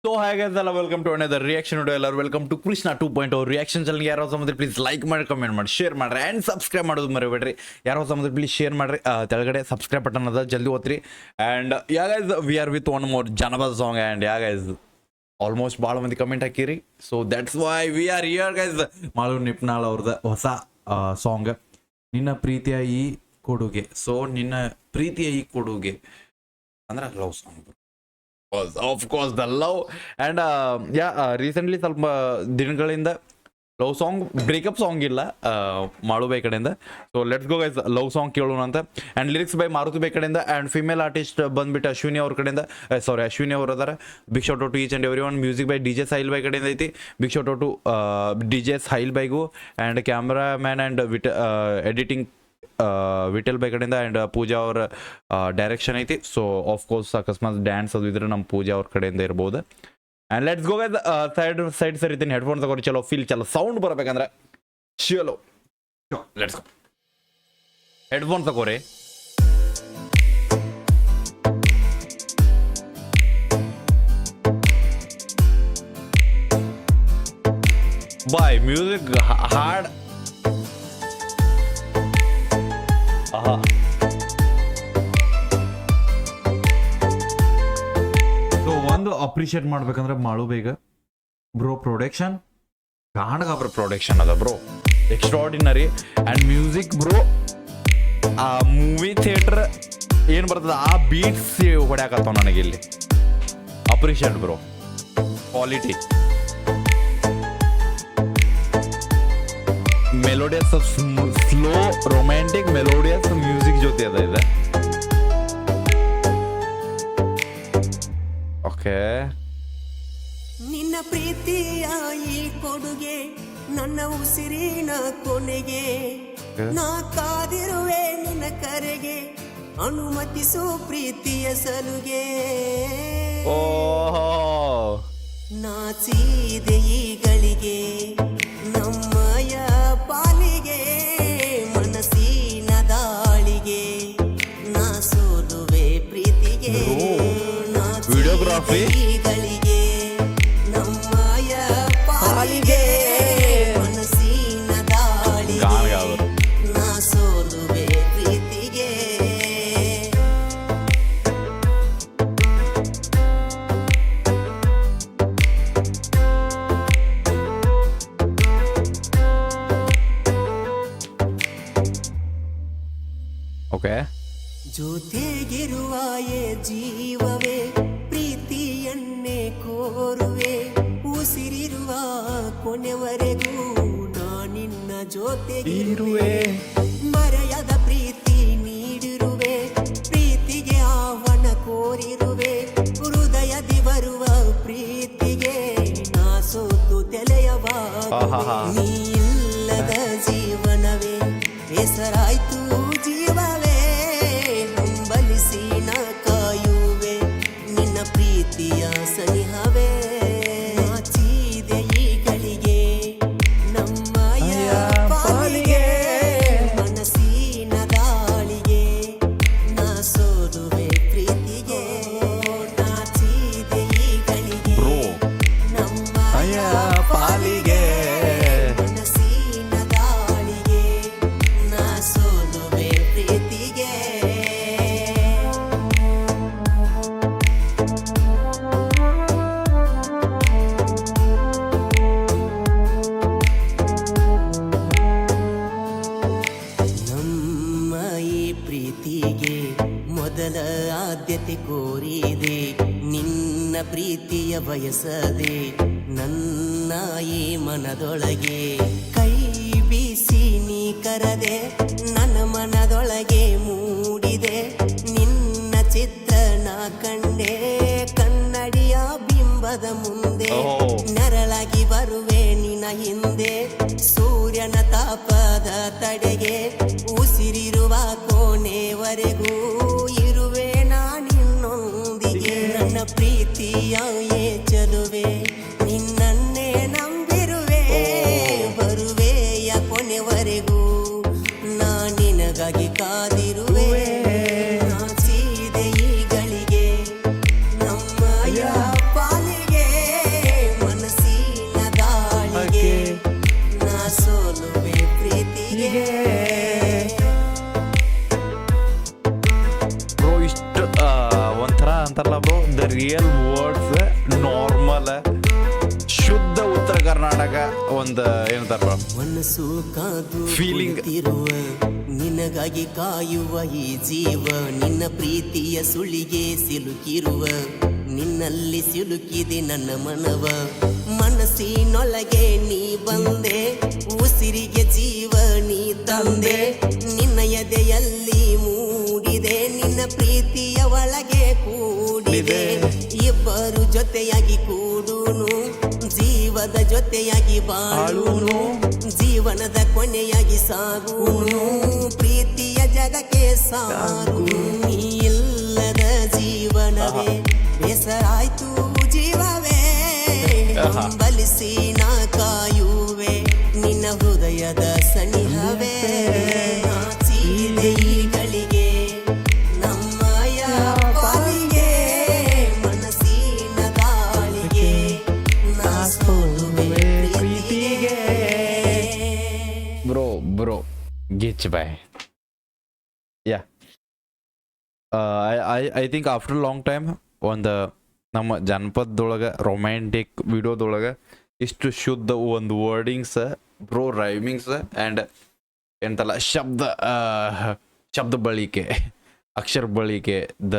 So hi guys, ಎಲ್ಲ welcome to another reaction video. ಎಲ್ಲರೂ welcome to Krishna 2.0 reaction ಚಾನಲ್ಗೆ. ಯಾರೋ ಸಮುದ್ರ ಪ್ಲೀಸ್ ಲೈಕ್ ಮಾಡಿ, ಕಮೆಂಟ್ ಮಾಡಿ, ಶೇರ್ ಮಾಡ್ರಿ ಆ್ಯಂಡ್ ಸಬ್ಸ್ಕ್ರೈಬ್ ಮಾಡೋದು ಮರಿಬೇಡ್ರಿ. ಯಾರೋ ಸಮುದ್ರ ಪ್ಲೀಸ್ ಶೇರ್ ಮಾಡ್ರಿ. ತೆಳಗಡೆ ಸಬ್ಸ್ಕ್ರೈಬ್ ಬಟನ್ ಅದ, ಜಲ್ದಿ ಓದ್ರಿ. And yeah guys, we are with one more ಜನಪದ song. And yeah guys, almost ಭಾಳ ಮಂದಿ ಕಮೆಂಟ್ ಹಾಕಿರಿ. So that's why we are here guys. Malu Nipnal ಅವ್ರದ್ದು ಹೊಸ ಸಾಂಗ್ ನಿನ್ನ ಪ್ರೀತಿಯ ಈ ಕೊಡುಗೆ. ಸೊ ನಿನ್ನ ಪ್ರೀತಿಯ ಈ ಕೊಡುಗೆ ಅಂದ್ರೆ love song. Of course the love and recently ಸ್ವಲ್ಪ ದಿನಗಳಿಂದ ಲವ್ ಸಾಂಗ್, ಬ್ರೇಕಪ್ ಸಾಂಗ್ ಇಲ್ಲ ಮಾಳು ಬೈ ಕಡೆಯಿಂದ. So let's go guys, love song ಕೇಳೋಣ ಅಂತ. And lyrics by Maruti by ಕಡೆಯಿಂದ. ಆ್ಯಂಡ್ ಫಿಮೇಲ್ ಆರ್ಟಿಸ್ಟ್ ಬಂದ್ಬಿಟ್ಟು ಅಶ್ವಿನಿ ಅವ್ರ ಕಡೆಯಿಂದ, ಅಶ್ವಿನಿ ಅವ್ರು ಅದಾರ. Big shout out to each and every one. Music by DJ Sahil by ಕಡೆಯಿಂದ ಐತಿ. Big shout out to DJ Sahil ಬೈಗೂ. And camera man and editing Vittal by ಕಡೆಯಿಂದ. ಆ್ಯಂಡ್ ಪೂಜಾ ಅವ್ರ ಡೈರೆಕ್ಷನ್ ಐತಿ. ಸೊ ಆಫ್ ಕೋರ್ಸ್ ಅಕಸ್ಮಾತ್ ಡ್ಯಾನ್ಸ್ ಅದು ಇದ್ರೆ ನಮ್ಮ ಪೂಜಾ ಅವ್ರ ಕಡೆಯಿಂದ ಇರ್ಬೋದು. And let's go guys. Side ಸರಿತೀನಿ, ಹೆಡ್ಫೋನ್ ತಗೋರಿ. ಚಲೋ ಫೀಲ್, ಚಲೋ ಸೌಂಡ್ ಬರ್ಬೇಕಂದ್ರೆ ಚಲೋ ಲೆಟ್ಸ್ ಗೋ. ಹೆಡ್ಫೋನ್ ತಗೋರಿ. ಬಾಯ್ ಮ್ಯೂಸಿಕ್ ಹಾಡ್. ಸೊ ಒಂದು ಅಪ್ರಿಷಿಯೇಟ್ ಮಾಡ್ಬೇಕಂದ್ರೆ ಮಾಳು ಬೇಗ ಬ್ರೋ ಪ್ರೊಡಕ್ಷನ್ ಕಾಣಗಾಬ್ರ ಪ್ರೊಡಕ್ಷನ್ ಅದ bro, extraordinary. And music bro, ಆ ಮೂವಿ ಥಿಯೇಟರ್ ಏನು ಬರ್ತದ ಆ ಬೀಟ್ಸ್ ಹೊಡ್ಯಾಕತ್ತಾವ ನನಗೆ ಇಲ್ಲಿ. Appreciate bro, quality. Melodious, slow romantic melodious music ಜೊತೆ ಅದ ಇದೆ. ಓಕೆ. ನಿನ್ನ ಪ್ರೀತಿಯ ಈ ಕೊಡುಗೆ ನನ್ನ ಉಸಿರಿನ ಕೊನೆಗೆ, ನಾ ಕಾದಿರುವೆ ನಿನ್ನ ಕರೆಗೆ, ಅನುಮತಿಸು ಪ್ರೀತಿಯ ಸಲುಗೆ. ನಾಚಿದೆ ಈಗಳಿಗೆ ನಮ್ಮಯ ಪಾಲಿಗೆ, ಮನಸ್ಸಿನ ದಾಳಿಗೆ ನಾ ಸೋಲುವೆ ಪ್ರೀತಿಗೆ. ವಿಡಿಯೋಗ್ರಾಫಿ ಗಳಿಗೆ ನಮ್ಮಯ ಪಾಲಿಗೆ, ಮನಸ್ಸಿನ ದಾಳಿಗೆ ನಾ ಸೋಲುವೆ ಪ್ರೀತಿಗೆ. ಓಕೆ. ಜೊತೆಗಿರುವಾಯೇ ಜೀವವೇ, ಪ್ರೀತಿಯನ್ನೇ ಕೋರುವೆ, ಉಸಿರಿರುವ ಕೊನೆವರೆಗೂ ನಾನಿನ್ನ ಜೊತೆಗಿರುವೆ. ಮರೆಯದ ಪ್ರೀತಿ ನೀಡಿರುವೆ, ಪ್ರೀತಿಗೆ ಆಹ್ವಾನ ಕೋರಿರುವೆ, ಹೃದಯದಿ ಬರುವ ಪ್ರೀತಿಗೆ ನಾ ಸೋತು ತೆಲೆಯವಾಗ. ನೀ ಇಲ್ಲದ ಜೀವನವೇ ಹೆಸರಾಯ್ತು ಜೀವವೇ, ಹಂಬಲಿಸಿ ನಾ ಕಾಯುವೆ ನಿನ್ನ ಪ್ರೀತಿಯ ಸನಿಹವೇ. ನಾಚಿದೆ ಈಗಳಿಗೆ ನಮ್ಮಯ ಪಾಲಿಗೆ, ಮನಸ್ಸಿನ ದಾಳಿಗೆ ನಾ ಸೋಲುವೆ ಪ್ರೀತಿಗೆ. ನಾಚಿದೆ ಈಗಳಿಗೆ ನಮ್ಮಯ ಪಾಲಿಗೆ, ಮನಸ್ಸಿನ ದಾಳಿಗೆ ನಾ ಸೋಲುವೆ ಪ್ರೀತಿಗೆ. ನಮ್ಮ ಈ ಪ್ರೀತಿಗೆ ಮೊದಲ ಆದ್ಯತೆ ಕೋರಿದೆ, ನಿನ್ನ ಪ್ರೀತಿಯ ಬಯಸದೆ ನನ್ನ ಈ ಮನದೊಳಗೆ. ಕೈ ಬೀಸಿ ನೀ ಕರದೆ ನನ್ನ ಮನದೊಳಗೆ ಮೂಡಿದೆ, ನಿನ್ನ ಚಿತ್ರಣ ಕಂಡೆ ಕನ್ನಡಿಯ ಬಿಂಬದ ಮುಂದೆ. ನೆರಳಾಗಿ ಬರುವೆ ನಿನ್ನ ಹಿಂದೆ, ಸೂರ್ಯನ ತಾಪದ ತಡೆಗೆ, ಉಸಿರಿರುವ ಕೋಣೆವರೆಗೂ ಇರುವೆ ನಾನಿನ್ನೊಂದಿಗೆ. ನನ್ನ ಪ್ರೀತಿಯ ಚಲುವೆ ನಿನ್ನನ್ನೇ ನಂಬಿರುವೆ, ಬರುವೆಯ ಕೊನೆವರೆಗೂ ನಾನಿನಗಾಗಿ ಕಾದಿರುವೆ. ನಾಚಿದೆ ಈಗಳಿಗೆ ನಮ್ಮಯ ಪಾಲಿಗೆ, ನೈಸ್ ನಾರ್ಮಲ್ ಶುದ್ಧ ಉತ್ತರ ಕರ್ನಾಟಕ ಒಂದು ಏನಂತಾರ ಮನಸ್ಸು ಕಾದು Feeling. ಕುಳಿತಿರುವ ನಿನಗಾಗಿ ಕಾಯುವ ಈ ಜೀವ ನಿನ್ನ ಪ್ರೀತಿಯ ಸುಳಿಗೆ ಸಿಲುಕಿರುವ ನಿನ್ನಲ್ಲಿ ಸಿಲುಕಿದೆ ನನ್ನ ಮನವ ಮನಸ್ಸಿನೊಳಗೆ ನೀ ಬಂದೆ ಉಸಿರಿಗೆ ಜೀವ ನೀ ತಂದೆ ನಿನ್ನ ಎದೆಯಲ್ಲಿ ಮೂಡಿದೆ ನಿನ್ನ ಪ್ರೀತಿಯ ಒಳಗೆ ಕೂಡಿದೆ ಇಬ್ಬರು ಜೊತೆಯಾಗಿ ಕೂಡುನು ಜೀವದ ಜೊತೆಯಾಗಿ ಬಾಳುನು ಜೀವನದ ಕೊನೆಯಾಗಿ ಸಾಗುನು ಪ್ರೀತಿಯ ಜಗಕ್ಕೆ ಸಾರು ನೀ ಇಲ್ಲದ ಜೀವನವೇ ಬೇಸರಾಯ್ತು ಜೀವವೇ ಬಲಿಸಿ ನಾ ಕಾಯುವೆ ನಿನ್ನ ಹೃದಯದ ಸನಿಹವೇ ನಾಚಿದೆ ಈ ಗಳಿಗೆ ನಮ್ಮಯ ಪಾಲಿಗೆ ಮನಸ್ಸಿನ ಗಾಳಿಗೆ ನಾ ಸೋಲುವೆ ಪ್ರೀತಿಗೆ ಬ್ರೋ ಗಿಚ್ ಬಾಯ್ yeah I think after long time ಒಂದು ನಮ್ಮ ಜನಪದದೊಳಗೆ ರೊಮ್ಯಾಂಟಿಕ್ ವಿಡಿಯೋದೊಳಗೆ ಇಷ್ಟು ಶುದ್ಧ ಒಂದು ವರ್ಡಿಂಗ್ಸ್ ಬ್ರೋ ರೈಮಿಂಗ್ಸ್ ಆ್ಯಂಡ್ ಎಂತಲ್ಲ ಶಬ್ದ ಬಳಕೆ ಅಕ್ಷರ ಬಳಕೆ ದ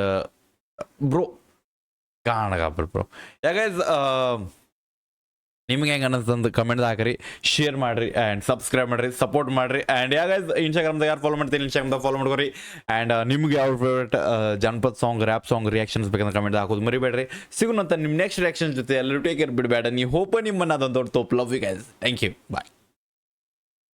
ಬ್ರೋ ಕಾಣಗಬ್ರು ಬ್ರೋ ಯಾಕಂದ್ರೆ ನಿಮ್ಗೆ ಹೆಂಗೆ ಅನ್ನಿಸ್ತಂದು ಕಮೆಂಟ್ ಹಾಕ್ರಿ ಶೇರ್ ಮಾಡಿರಿ ಆ್ಯಂಡ್ ಸಬ್ಸ್ಕ್ರೈಬ್ ಮಾಡಿರಿ ಸಪೋರ್ಟ್ ಮಾಡಿರಿ ಆ್ಯಂಡ್ ಯಾಕೆ ಇನ್ಸ್ಟಾಗ್ರಾಮ್ದಾಗ ಯಾರು ಫಾಲೋ ಮಾಡ್ತೀನಿ ಇನ್ಸ್ಟಾಗ್ರಾಮ್ದಾಗ ಫಾಲೋ ಮಾಡ್ಕೊರಿ ಆ್ಯಂಡ್ ನಿಮ್ಗೆ ಯಾವ ಫೇವ್ರೇಟ್ ಜನಪದ ಸಾಂಗ್ ರ್ಯಾಪ್ ಸಾಂಗ್ ರಿಯಾಕ್ಷನ್ಸ್ ಬೇಕಂದ್ರೆ ಕಮೆಂಟ್ ಹಾಕೋದು ಮರಿಬೇಡ್ರಿ ಸಿಗೋಣಂತ ನಿಮ್ಮ ನೆಕ್ಸ್ಟ್ ರಿಯಾಕ್ಷನ್ ಜೊತೆ ಎಲ್ಲರೂ ಟೇಕ್ ಕೇರ್ ಬಿಡಬೇಡ ನೀವು ಹೋಪ ನಿಮ್ಮನ್ನು ಅದೊಂದು ದೊಡ್ಡ ತೋಪ್ love you guys thank you bye